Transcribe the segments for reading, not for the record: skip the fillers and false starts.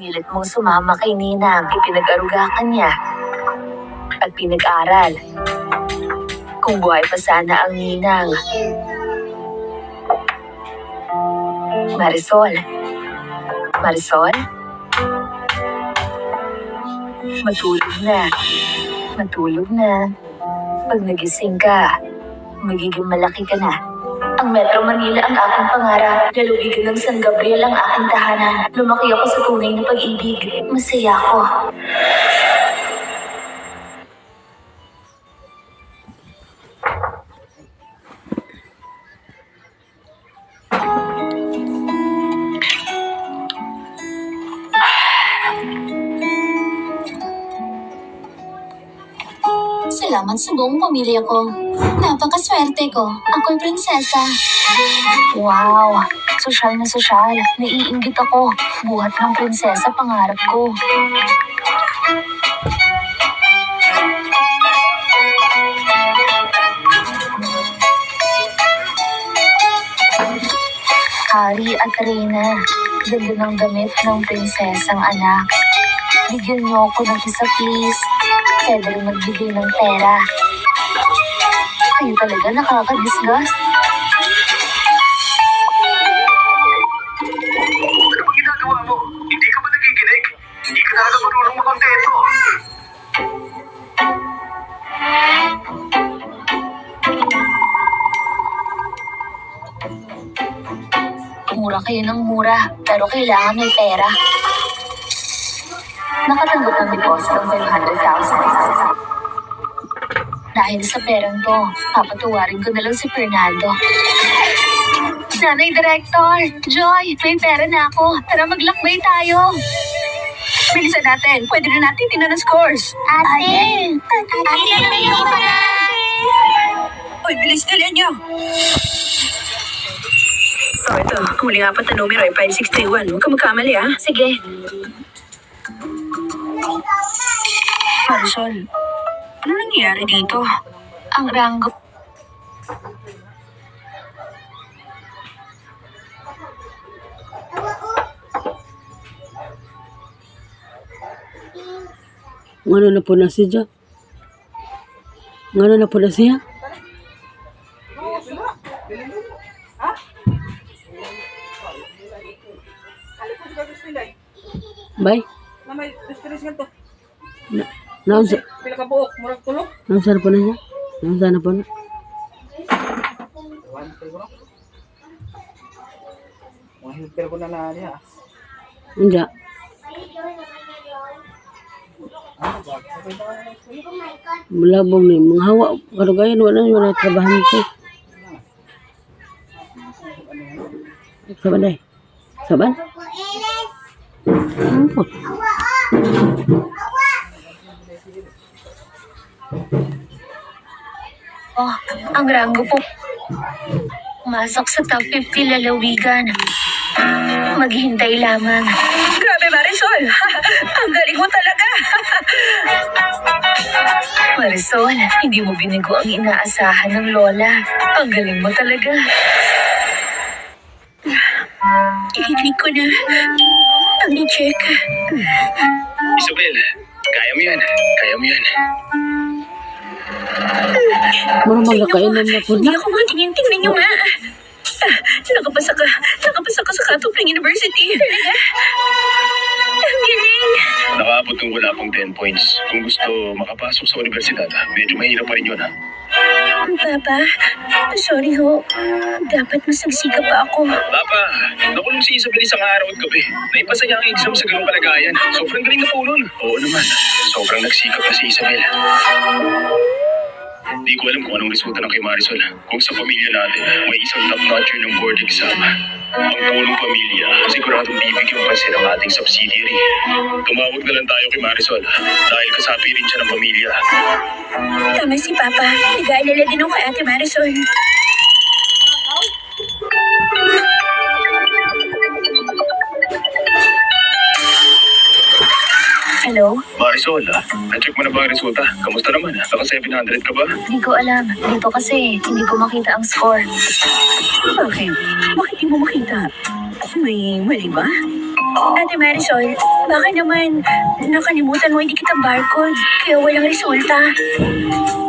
Pilit mong sumama kay Ninang, ipinag-arugakan niya at pinag-aral. Kung buhay pa sana ang Ninang. Marisol? Marisol? Matulog na. Matulog na. Pag nagising ka, magiging malaki ka na. Ang Metro Manila ang aking pangarap. Lalawigan ng San Gabriel ang aking tahanan. Lumaki ako sa tunay na pag-ibig. Masaya ako. Salamat sa buong pamilya ko. Napakaswerte ko. Ako'y prinsesa. Wow! Sosyal na sosyal. Naiinggit ako. Buhat ng prinsesa pangarap ko. Hari at Reyna, ganda ng damit ng prinsesang anak. Bigyan niyo ako ng isa please. Pwede rin magbigay ng pera. Kayo talaga nakaka-disgust. Ano bang ginagawa mo? Hindi ka ba nakikinig? Hindi ka talaga marunong makontento. Mura kayo ng mura, pero kailangan may pera. Nakatanggap ng deposit ng 500,000. Dahil sa perang to, papatuwarin ko na lang si Fernando. Nanay Director! Joy! May pera na ako! Tara maglakbay tayo! Bilisan natin. Pwede na natin tingnan ang scores. Ate! Ate, pa na! Uy, bilis nila niyo. Ito. Huli nga pa numero ay 5631. Huwag ka magkamali, ha? Sige. Marisol, ano nangyayari dito? Ang ranggo. Ngano na po na siya? Ngano na po na siya? Bay? Naunsa? Pila ka buok, murag tulog. Naunsa na po na siya? Naunsa na po na? Mga hilper ko na niya. Hindi. Malabong ni mga hawa. Karugayan, wala trabahan ko. Saban eh. Saban? Ampun. Oh, ang ranggo po. Pumasok sa top 50 lalawigan. Maghintay lamang. Grabe, Marisol! Ang galing mo talaga! Marisol, hindi mo binigo ang inaasahan ng lola. Ang galing mo talaga. Ihinig ko na ang i-check. Isabel, kaya mo yan. Kaya mo yan. Marumang nakainom na po Hindi na. ako matingin-tingnan niyo nga. Nakapasa ka sa Catherine University. Talaga? Ang galing. Nakaabot ng wala pang 10 points. Kung gusto makapasok sa universidad, medyo mahirap pa rin yun, ha? Papa, sorry ho. Dapat masagsikap pa ako. Papa, nakulong si Isabel isang araw at gabi. Naipasa niya ang exam sa ganung kalagayan. Sobrang galing na po nun. Oo naman, sobrang nagsikap na si Isabel. Di ko alam kung anong resulta ng kay Marisol. Kung sa pamilya natin, may isang top-notcher ng board exam. Ang punong pamilya, siguradong bibigyan pansin ang ating subsidiary. Tumawag na lang tayo kay Marisol dahil kasapi rin siya ng pamilya. Tama si Papa. Nag-aalala din ako kay Ate Marisol. Hello? Marisol, na-check mo na ba ang resulta? Kamusta naman? Naka 700 ka ba? Hindi ko alam. Dito kasi, hindi ko makita ang score. Bakit? Bakit di mo makita? May mali ba? Ate Marisol, baka naman nakalimutan mo hindi kita barcode, kaya walang resulta.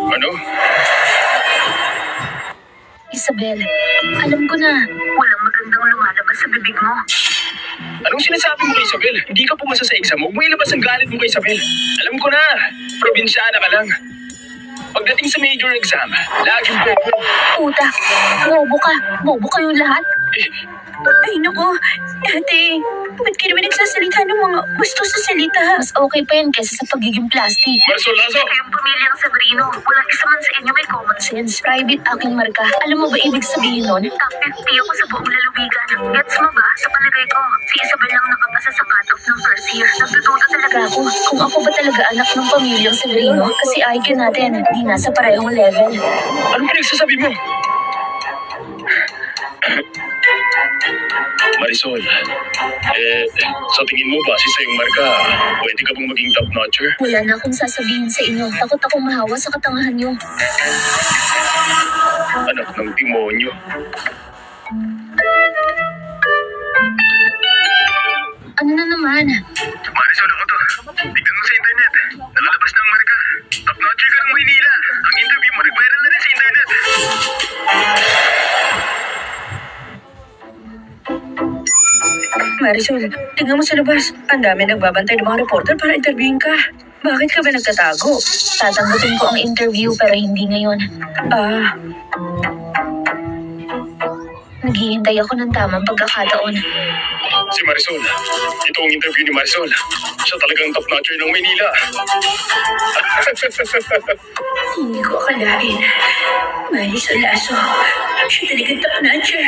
Ano? Isabel, alam ko na. Walang magandang lumalabas sa bibig mo. Anong sinasabi mo kay Isabel? Hindi ka pumasa sa exam mo. Huwag mo ilabas ang galit mo kay Isabel. Alam ko na. Probinsyana ka lang. Pagdating sa major exam, laging bobo. Puta, bobo ka. Bobo kayong lahat. Ay naku, ate, ba't ka naman nagsasalita ng mga gusto sa salita? Mas okay pa yun kesa sa pagiging plastic. Marisol, Lazo! Kayong pamilyang Sabrino, walang isa man sa inyo may common sense. Private aking marka. Alam mo ba ibig sabihin nun? Top 50 ako sa buong lalawigan. Gets mo ba? Sa palagay ko, si Isabel lang nakapasa sa cut-off ng first year. Nagdududa talaga ako kung ako ba talaga anak ng pamilyang Sabrino. Kasi IQ natin, di nasa parehong level. Anong pinagsasabi mo? Marisol, sa tingin mo base sa iyong marka, pwede ka bang maging top-notcher? Wala na akong sasabihin sa inyo. Takot akong mahawa sa katangahan nyo. Anak ng demonyo. Ano na naman? Marisol, ako to. Tignan mo sa internet. Nakalabas na ang marka. Top-notcher ka ng Maynila. Ang interview mo, nag-viral na rin sa internet. Marisol, tingnan mo sa labas. Ang dami nagbabantay ng mga reporter para interviewin ka. Bakit ka ba nagtatago? Tatanggapin ko ang interview pero hindi ngayon. Ah, Naghihintay ako ng tamang pagkakataon. Si Marisol. Ito ang interview ni Marisol. Siya talagang top-notcher ng Maynila. hindi ko akalain. Marisol Lazo, siya talagang top-notcher.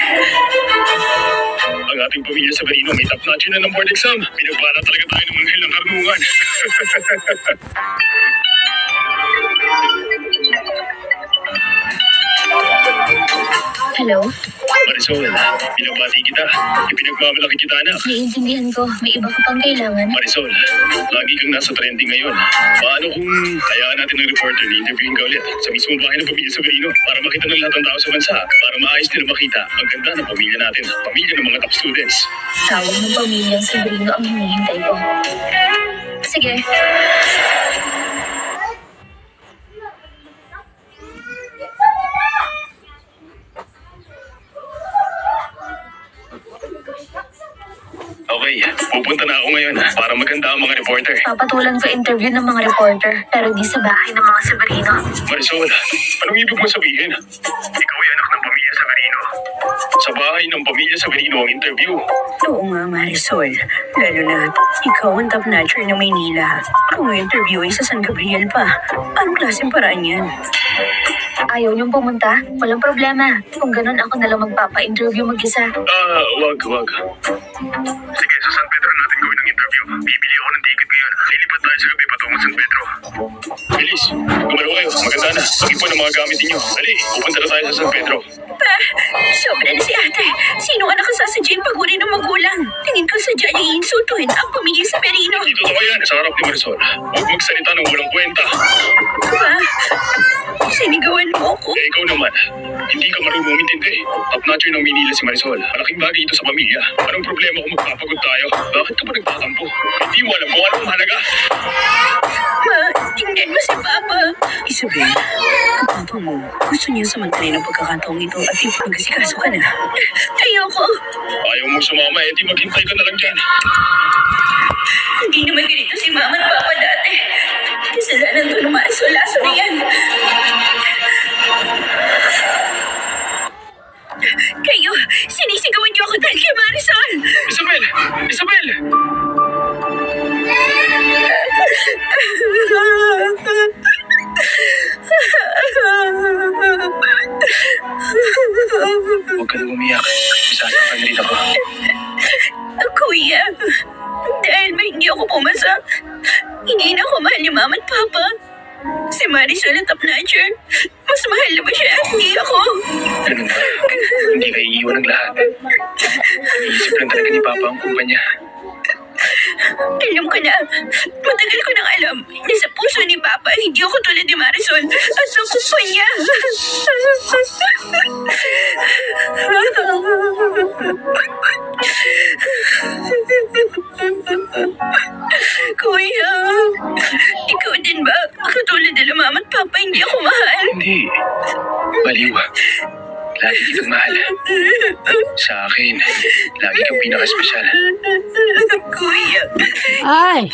Ang ating pamilya sa Berino may top-notcher na ng board exam. Pinagbala talaga tayo ng anghel ng karunungan. Hello? Marisol, binabati kita. Ipinagmamalaki kita, anak. Naiintindihan ko. May iba ka pang kailangan. Marisol, lagi kang nasa trending ngayon. Paano kung hayaan natin ng reporter na interviewin ka ulit sa mismong bahay ng pamilya sa Berino para makita ng lahat ng tao sa bansa, para maayos nila makita ang ganda ng pamilya natin, pamilya ng mga top students. Tawag ng pamilyang Sabrino ang hinihintay ko. Sige. Okay, pupunta na ako ngayon para maganda ang mga reporter. Papatulan ko interview ng mga reporter pero di sa bahay ng mga Sabrino. Marisol, anong ibig mo sabihin? Ikaw ay anak ng pamilya sa Berino. Sa bahay ng pamilya sa Berino ang interview. Oo nga, Marisol. Lalo na, ikaw ang top-notcher ng Maynila. Kung ang interview ay sa San Gabriel pa, anong klaseng paraan yan? Ayaw niyong pumunta? Walang problema. Kung ganun, ako na lang magpapa-interview mag-isa. Wag. Sige, sa San Pedro natin gawin ang interview. Bibili ako ng ticket ngayon. Lilipat tayo sa gabi patungo San Pedro. Bilis, gumalaw kayo. Maganda na. Mag-ipon ang mga gamit ninyo. Dali, pupunta na tayo sa San Pedro. Pa, sobra na si ate. Sino ka nakasasadyain pag-uri ng magulang? Tingin ko sadya niya iinsultuhin ang pamilya sa Berino. Hindi totoo yan. Sa harap ni Marisol. Huwag magsalita ng walang kwenta. Pa, sinigawan mo ako. Ikaw naman. Hindi ka marunong umintindi. Top-notcher ng Manila si Marisol. Malaking bagay ito sa pamilya. Anong problema kung magpapagod tayo? Bakit ka pa nagtatampo? Hindi mo alam kung anong mahalaga. Ma, tingnan mo si Papa. Isabel, ang papa mo, gusto niya samantalin ang pagkakataong ito at ipag-asikaso ka na. Ayoko. Ayaw mong sumama, di maghintay ka na lang dyan. Hindi naman ganito si Mama at Papa dati. Kasalanan to ng Marisol-Lazo na yan. Kayo, sinisigawan niyo ako dahil kay Marisol. Isabel! Huwag ka nang umiyak. Isasaktan rin ako. Kuya, dahil ba hindi ako pumasa, hindi na ako mahal ni Mama at Papa. Si Marisol at top-notcher, mas mahal na ba siya? Hindi ako. Ganun ba? Hindi ka iiwan ng lahat. Iniisip lang talaga ni Papa ang kumpanya. Alam ko na, matagal ko nang alam na sa puso ni Papa, hindi ako tulad ni Marisol at ng kumpanya. Kuya, ikaw din ba? Katulad nila mama at papa, hindi ako mahal. Hindi. Baliw. Lagi kitang mahal. Sa akin, lagi kang pinaka-espesyal. Kuya, Ay!